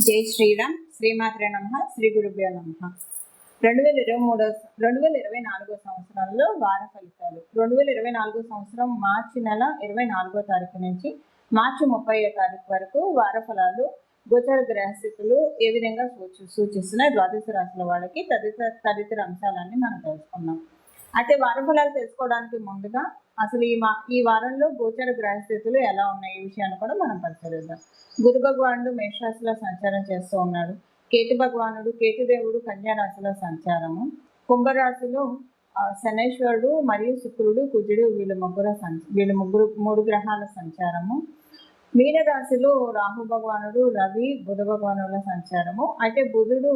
జై శ్రీరామ్. శ్రీమాత్రే నమః. శ్రీ గురుభ్యో నమః. 2024 సంవత్సరంలో వార ఫలితాలు. 2024 సంవత్సరం మార్చి నెల 24వ తారీఖు నుంచి మార్చి 30వ తారీఖు వరకు వార ఫలాలు గోచర గ్రహస్థితులు ఏ విధంగా సూచిస్తున్నాయి ద్వాదశ రాశుల వాళ్ళకి తదితర అంశాలన్నీ మనం తెలుసుకున్నాం. అయితే వార ఫలాలు తెలుసుకోవడానికి ముందుగా అసలు ఈ వారంలో గోచర గ్రహస్థితులు ఎలా ఉన్నాయి ఈ విషయాన్ని కూడా మనం పరిశీలిద్దాం. గురు భగవానుడు మేషరాశిలో సంచారం చేస్తూ ఉన్నాడు. కేతుదేవుడు కన్యా రాశిలో సంచారము. కుంభరాశిలో శనైశ్వరుడు మరియు శుక్రుడు కుజుడు వీళ్ళ మూడు గ్రహాల సంచారము. మీనరాశిలో రాహు భగవానుడు రవి బుధ భగవానుల సంచారము. అయితే బుధుడు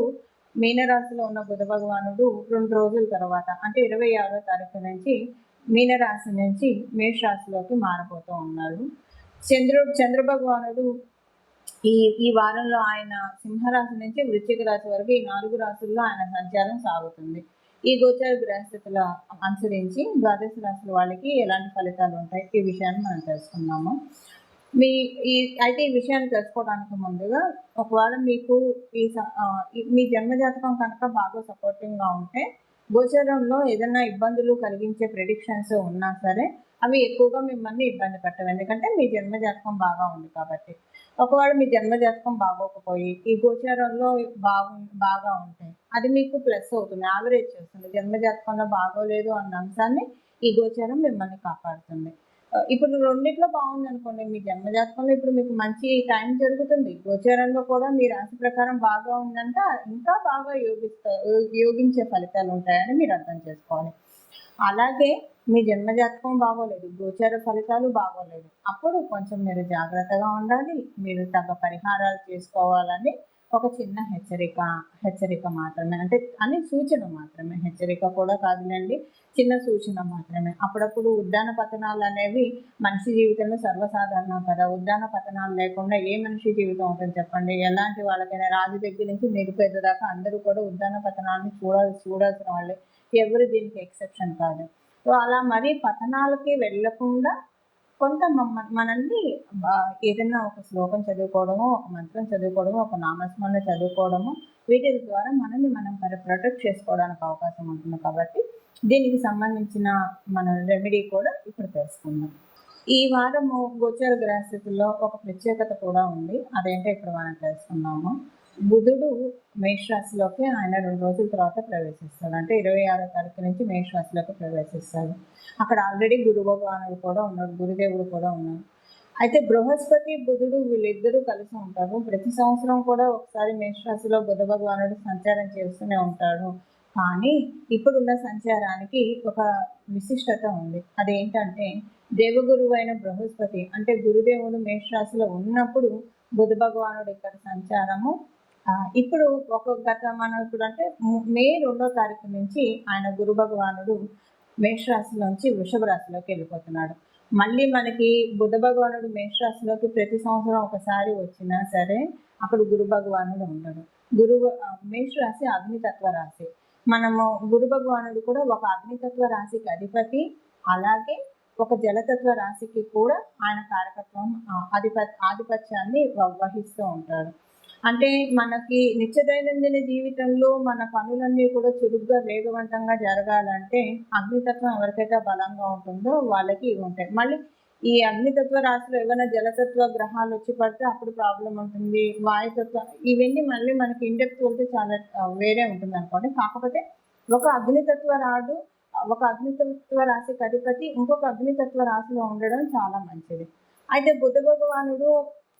మీనరాశిలో ఉన్న బుధ భగవానుడు 2 రోజుల తర్వాత అంటే 26వ తారీఖు నుంచి మీనరాశి నుంచి మేషరాశిలోకి మారబోతూ ఉన్నాడు. చంద్ర భగవానుడు ఈ వారంలో ఆయన సింహరాశి నుంచి వృశ్చిక రాశి వరకు ఈ 4 రాశుల్లో ఆయన సంచారం సాగుతుంది. ఈ గోచర గ్రహస్థితుల అనుసరించి ద్వాదశ రాశుల వాళ్ళకి ఎలాంటి ఫలితాలు ఉంటాయి ఈ విషయాన్ని మనం తెలుసుకున్నాము. అయితే ఈ విషయాన్ని తెలుసుకోవడానికి ముందుగా ఒకవేళ మీకు మీ జన్మజాతకం కనుక బాగా సపోర్టింగ్గా ఉంటే గోచరంలో ఏదైనా ఇబ్బందులు కలిగించే ప్రెడిక్షన్స్ ఉన్నా సరే అవి ఎక్కువగా మిమ్మల్ని ఇబ్బంది పెట్టవు, ఎందుకంటే మీ జన్మజాతకం బాగా ఉంది కాబట్టి. ఒకవేళ మీ జన్మజాతకం బాగోకపోయి ఈ గోచారంలో బాగా ఉంటాయి, అది మీకు ప్లస్ అవుతుంది, యావరేజ్ చేస్తుంది. జన్మజాతకంలో బాగోలేదు అన్న అంశాన్ని ఈ గోచారం మిమ్మల్ని కాపాడుతుంది. ఇప్పుడు రెండిట్లో బాగుంది అనుకోండి, మీ జన్మజాతకంలో ఇప్పుడు మీకు మంచి టైం జరుగుతుంది, గోచారంలో కూడా మీ రాశి ప్రకారం బాగా ఉందంటే ఇంకా బాగా యోగించే ఫలితాలు ఉంటాయని మీరు అర్థం చేసుకోవాలి. అలాగే మీ జన్మజాతకం బాగోలేదు, గోచార ఫలితాలు బాగోలేదు, అప్పుడు కొంచెం మీరు జాగ్రత్తగా ఉండాలి. మీరు తగ్గ పరిహారాలు చేసుకోవాలని ఒక చిన్న హెచ్చరిక మాత్రమే, అంటే అని సూచన మాత్రమే, హెచ్చరిక కూడా కాదులేండి, చిన్న సూచన మాత్రమే. అప్పుడప్పుడు ఉద్దాన పతనాలు అనేవి మనిషి జీవితంలో సర్వసాధారణం కదా. ఉద్దాన పతనాలు లేకుండా ఏ మనిషి జీవితం ఉంటుంది చెప్పండి? ఎలాంటి వాళ్ళకైనా రాజు దగ్గర నుంచి నిరుపేద దాకా అందరూ కూడా ఉద్దాన పతనాన్ని చూడాల్సిన వాళ్ళే, ఎవరు దీనికి ఎక్సెప్షన్ కాదు. సో అలా మరీ పతనాలకి వెళ్ళకుండా కొంత మనల్ని ఏదైనా ఒక శ్లోకం చదువుకోవడము, ఒక మంత్రం చదువుకోవడము, ఒక నామస్మరణ చదువుకోవడము, వీటి ద్వారా మనల్ని మనం ప్రొటెక్ట్ చేసుకోవడానికి అవకాశం ఉంటుంది. కాబట్టి దీనికి సంబంధించిన మన రెమెడీ కూడా ఇప్పుడు తెలుసుకుందాం. ఈ వారము గోచర గ్రహస్థితుల్లో ఒక ప్రత్యేకత కూడా ఉంది, అదేంటో ఇప్పుడు మనం తెలుసుకున్నాము. బుధుడు మేషరాశిలోకి ఆయన 2 రోజుల తర్వాత ప్రవేశిస్తాడు, అంటే 26వ తారీఖు నుంచి మేషరాశిలోకి ప్రవేశిస్తాడు. అక్కడ ఆల్రెడీ గురు భగవానుడు కూడా ఉన్నాడు, గురుదేవుడు కూడా ఉన్నాడు. అయితే బృహస్పతి బుధుడు వీళ్ళిద్దరూ కలిసి ఉంటారు. ప్రతి సంవత్సరం కూడా ఒకసారి మేషరాశిలో బుధ భగవానుడు సంచారం చేస్తూనే ఉంటాడు. కానీ ఇప్పుడున్న సంచారానికి ఒక విశిష్టత ఉంది. అదేంటంటే దేవగురువు అయిన బృహస్పతి అంటే గురుదేవుడు మేషరాశిలో ఉన్నప్పుడు బుధ భగవానుడు ఇక్కడ సంచారము. ఇప్పుడు మనం ఇప్పుడు అంటే మే 2వ తారీఖు నుంచి ఆయన గురు భగవానుడు మేషరాశిలోంచి వృషభ రాశిలోకి వెళ్ళిపోతున్నాడు. మళ్ళీ మనకి బుధ భగవానుడు మేషరాశిలోకి ప్రతి సంవత్సరం ఒకసారి వచ్చినా సరే అప్పుడు గురు భగవానుడు ఉండడు. మేషరాశి అగ్నితత్వ రాశి. మనము గురు భగవానుడు కూడా ఒక అగ్నితత్వ రాశికి అధిపతి, అలాగే ఒక జలతత్వ రాశికి కూడా ఆయన కారకత్వం ఆధిపత్యాన్ని వహిస్తూ ఉంటాడు. అంటే మనకి నిత్య దైనందిన జీవితంలో మన పనులన్నీ కూడా చురుగ్గా వేగవంతంగా జరగాలంటే అగ్నితత్వం ఎవరికైతే బలంగా ఉంటుందో వాళ్ళకి ఇవి ఉంటాయి. మళ్ళీ ఈ అగ్నితత్వ రాశిలో ఏమైనా జలతత్వ గ్రహాలు వచ్చి పడితే అప్పుడు ప్రాబ్లం ఉంటుంది. వాయుతత్వ ఇవన్నీ మళ్ళీ మనకి ఇండెప్త్ వెళ్తే చాలా వేరే ఉంటుంది అనుకోండి. కాకపోతే ఒక అగ్నితత్వ రాశికి అధిపతి ఇంకొక అగ్నితత్వ రాశిలో ఉండడం చాలా మంచిది. అయితే బుధ భగవానుడు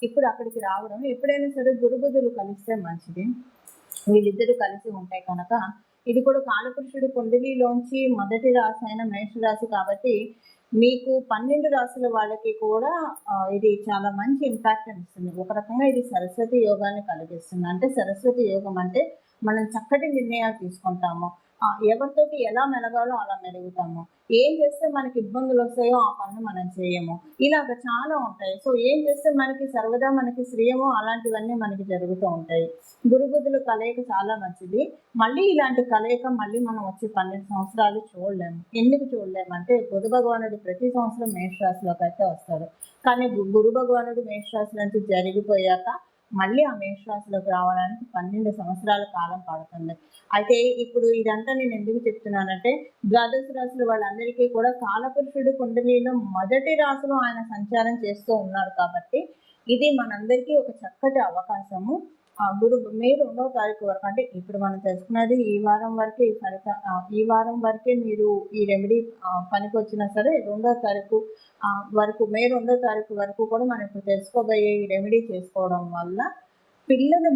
ఇప్పుడు అక్కడికి రావడం, ఎప్పుడైనా సరే గురు బుధులు కలిస్తే మంచిది. వీళ్ళిద్దరూ కలిసి ఉంటాయి కనుక ఇది కూడా కాలపురుషుడి కుండలిలోంచి మొదటి రాశి అయిన మేషరాశి కాబట్టి మీకు 12 రాశుల వాళ్ళకి కూడా ఇది చాలా మంచి ఇంపాక్ట్ ఇస్తుంది. ఒక రకంగా ఇది సరస్వతి యోగాన్ని కలిగిస్తుంది. అంటే సరస్వతి యోగం అంటే మనం చక్కటి నిర్ణయాలు తీసుకుంటాము, ఎవరితోటి ఎలా మెలగాలో అలా మెలుగుతాము, ఏం చేస్తే మనకి ఇబ్బందులు వస్తాయో ఆ పనులు మనం చేయము, ఇలాగ చాలా ఉంటాయి. సో ఏం చేస్తే మనకి సర్వదా మనకి శ్రేయమో అలాంటివన్నీ మనకి జరుగుతూ ఉంటాయి. గురుబుద్ధుల కలయిక చాలా మంచిది. మళ్ళీ ఇలాంటి కలయిక మళ్ళీ మనం వచ్చి 12 సంవత్సరాలు చూడలేము. ఎందుకు చూడలేము అంటే బుధ భగవానుడు ప్రతి సంవత్సరం మేషరాశిలోకి అయితే వస్తాడు. కానీ గురు భగవానుడు మేషరాశి నుంచి జరిగిపోయాక మళ్ళీ ఆ మేషరాశిలోకి రావడానికి 12 సంవత్సరాల కాలం పడుతుంది. అయితే ఇప్పుడు ఇదంతా నేను ఎందుకు చెప్తున్నానంటే, ద్వాదశ రాశుల వాళ్ళందరికీ కూడా కాలపురుషుడు కుండలిలో మొదటి రాశిలో ఆయన సంచారం చేస్తూ ఉన్నాడు కాబట్టి, ఇది మనందరికీ ఒక చక్కటి అవకాశము. మే 2వ తారీఖు వరకు, అంటే ఇప్పుడు మనం తెలుసుకున్నది ఈ వారం వరకే, ఈ వారం వరకే మీరు ఈ రెమెడీ పనికొచ్చినా సరే, 2వ తారీఖు వరకు, మే 2వ తారీఖు వరకు కూడా మనం ఇప్పుడు తెలుసుకోబోయే ఈ రెమెడీ చేసుకోవడం వల్ల పిల్లలు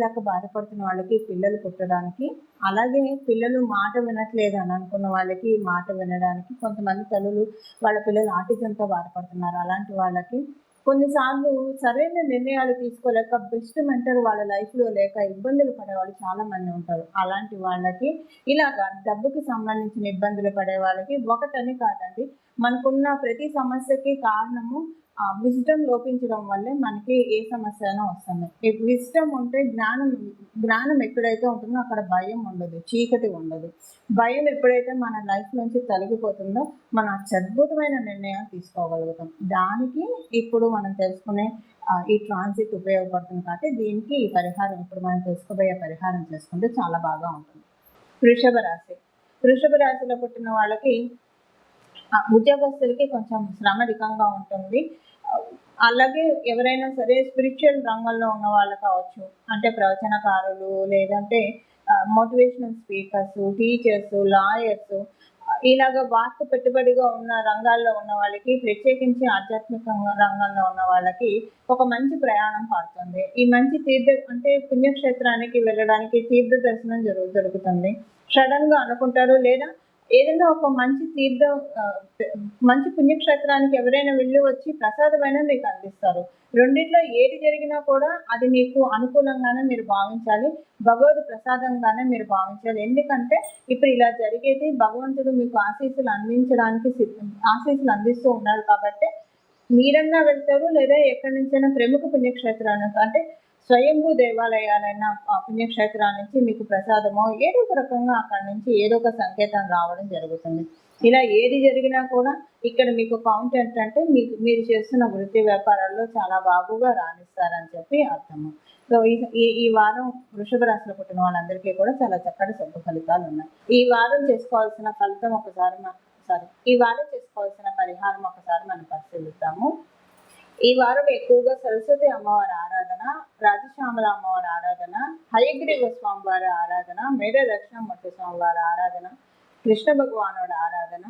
లేక బాధపడుతున్న వాళ్ళకి పిల్లలు పుట్టడానికి, అలాగే పిల్లలు మాట వినట్లేదు అని అనుకున్న వాళ్ళకి మాట వినడానికి, కొంతమంది తల్లులు వాళ్ళ పిల్లలు ఆటిజంతో బాధపడుతున్నారు. అలాంటి వాళ్ళకి కొన్నిసార్లు సరైన నిర్ణయాలు తీసుకోలేక, బెస్ట్ మెంటర్ వాళ్ళ లైఫ్‌లో లేక ఇబ్బందులు పడేవాళ్ళు చాలామంది ఉంటారు. అలాంటి వాళ్ళకి ఇలాగా డబ్బుకి సంబంధించిన ఇబ్బందులు పడే వాళ్ళకి ఒకటని కాదండి, మనకున్న ప్రతి సమస్యకి కారణము విజ్డమ్ లోపించడం వల్లే మనకి ఏ సమస్య అయినా వస్తుంది. ఈ విజ్డమ్ ఉంటే జ్ఞానం ఎక్కడైతే ఉంటుందో అక్కడ భయం ఉండదు, చీకటి ఉండదు. భయం ఎప్పుడైతే మన లైఫ్ నుంచి తొలగిపోతుందో మనం అత్యద్భుతమైన నిర్ణయాలు తీసుకోగలుగుతాం. దానికి ఇప్పుడు మనం తెలుసుకునే ఈ ట్రాన్సిట్ ఉపయోగపడుతుంది కాబట్టి దీనికి ఈ పరిహారం, ఇప్పుడు మనం తెలుసుకోబోయే పరిహారం చేసుకుంటే చాలా బాగా ఉంటుంది. వృషభ రాశి. వృషభ రాశిలో పుట్టిన వాళ్ళకి ఉద్యోగస్తులకి కొంచెం శ్రమ అధికంగా ఉంటుంది. అలాగే ఎవరైనా సరే స్పిరిచువల్ రంగంలో ఉన్న వాళ్ళు కావచ్చు, అంటే ప్రవచనకారులు, లేదంటే మోటివేషనల్ స్పీకర్స్, టీచర్స్, లాయర్స్, ఇలాగ వాక్కు పెట్టుబడిగా ఉన్న రంగాల్లో ఉన్న వాళ్ళకి, ప్రత్యేకించి ఆధ్యాత్మిక రంగంలో ఉన్న వాళ్ళకి ఒక మంచి ప్రయాణం పడుతుంది. ఈ మంచి అంటే పుణ్యక్షేత్రానికి వెళ్ళడానికి తీర్థ దర్శనం జరుగుతుంది. సడన్గా అనుకుంటారు, లేదా ఏదైనా ఒక మంచి పుణ్యక్షేత్రానికి ఎవరైనా వెళ్ళి వచ్చి ప్రసాదమైనా మీకు అందిస్తారు. రెండిట్లో ఏది జరిగినా కూడా అది మీకు అనుకూలంగానే మీరు భావించాలి, భగవద్ ప్రసాదంగానే మీరు భావించాలి. ఎందుకంటే ఇప్పుడు ఇలా జరిగేది భగవంతుడు మీకు ఆశీస్సులు అందిస్తూ ఉన్నారు కాబట్టి మీరన్నా వెళ్తారు, లేదా ఎక్కడి నుంచైనా ప్రముఖ పుణ్యక్షేత్రానికి, అంటే స్వయంభూ దేవాలయాలైన పుణ్యక్షేత్రాల నుంచి మీకు ప్రసాదమో ఏదో ఒక రకంగా అక్కడి నుంచి ఏదో ఒక సంకేతం రావడం జరుగుతుంది. ఇలా ఏది జరిగినా కూడా ఇక్కడ మీకు కౌంట్ ఏంటంటే మీరు చేస్తున్న వృత్తి వ్యాపారాల్లో చాలా బాగుగా రాణిస్తారని చెప్పి అర్థము. సో ఈ వారం వృషభ రాశిలో పుట్టిన వాళ్ళందరికీ కూడా చాలా చక్కటి శుభ ఫలితాలు ఉన్నాయి. ఈ వారం చేసుకోవాల్సిన పరిహారం ఒకసారి మనం పరిశీలిద్దాము. ఈ వారం ఎక్కువగా సరస్వతి అమ్మవారి ఆరాధన, రాజశ్యామల అమ్మవారి ఆరాధన, హయగ్రీవ స్వామివారి ఆరాధన, మేడ దక్షిణామూర్తి స్వామివారి ఆరాధన, కృష్ణ భగవానుడి ఆరాధన,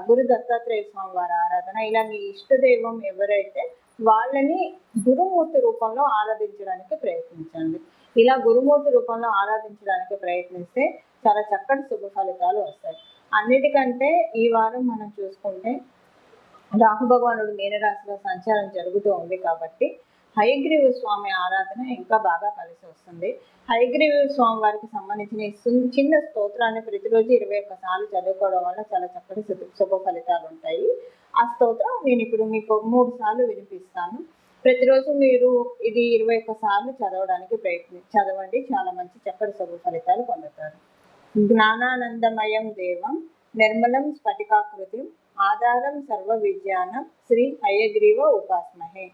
గురు దత్తాత్రేయ స్వామివారి ఆరాధన, ఇలా మీ ఇష్టదైవం ఎవరైతే వాళ్ళని గురుమూర్తి రూపంలో ఆరాధించడానికి ప్రయత్నించండి. ఇలా గురుమూర్తి రూపంలో ఆరాధించడానికి ప్రయత్నిస్తే చాలా చక్కటి శుభ ఫలితాలు వస్తాయి. అన్నిటికంటే ఈ వారం మనం చూసుకుంటే రాహు భగవానుడు మీనరాశిలో సంచారం జరుగుతూ ఉంది కాబట్టి హయగ్రీవ స్వామి ఆరాధన ఇంకా బాగా కలిసి వస్తుంది. హయగ్రీవ స్వామి వారికి సంబంధించిన చిన్న స్తోత్రాన్ని ప్రతిరోజు 21 సార్లు చదువుకోవడం వల్ల చాలా చక్కటి శుభ ఫలితాలు ఉంటాయి. ఆ స్తోత్రం నేను ఇప్పుడు మీకు 3 సార్లు వినిపిస్తాను. ప్రతిరోజు మీరు ఇది 21 సార్లు చదవండి, చాలా మంచి చక్కటి శుభ ఫలితాలు పొందుతారు. జ్ఞానానందమయం దేవం నిర్మలం స్ఫటికాకృతిం ఆధారం సర్వ విజ్ఞానం శ్రీ హయగ్రీవ ఉపాస్మహే.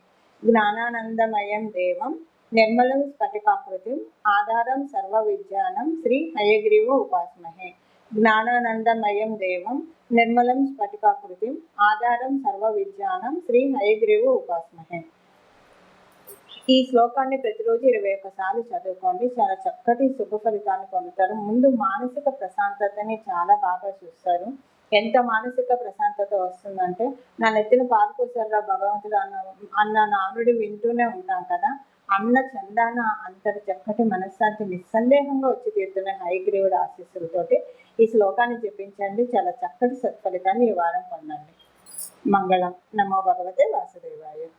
జ్ఞానానందమయం దేవం నిర్మలం స్ఫటికాకృతిం ఆధారం సర్వ విజ్ఞానం శ్రీ హయగ్రీవ ఉపాస్మహే. జ్ఞానానందమయం దేవం నిర్మలం స్ఫటికాకృతిం ఆధారం సర్వ విజ్ఞానం శ్రీ హయగ్రీవ ఉపాస్మహే. ఈ శ్లోకాన్ని ప్రతిరోజు 21 సార్లు చదువుకోండి, చాలా చక్కటి శుభ ఫలితాన్ని పొందుతారు. ముందు మానసిక ప్రశాంతతని చాలా బాగా చూస్తారు. ఎంత మానసిక ప్రశాంతత వస్తుందంటే, నా నెత్తిన పాలు పోసారా భగవంతుడు అన్న నానుడి వింటూనే ఉంటాం కదా, అన్న చందాన అంతటి చక్కటి మనశ్శాంతి నిస్సందేహంగా వచ్చి తీరుతున్న హయగ్రీవుడి ఆశీస్సులతోటి ఈ శ్లోకాన్ని జపించండి, చాలా చక్కటి సత్ఫలితాన్ని ఈ వారం పొందండి. మంగళం. నమో భగవతే వాసుదేవాయ.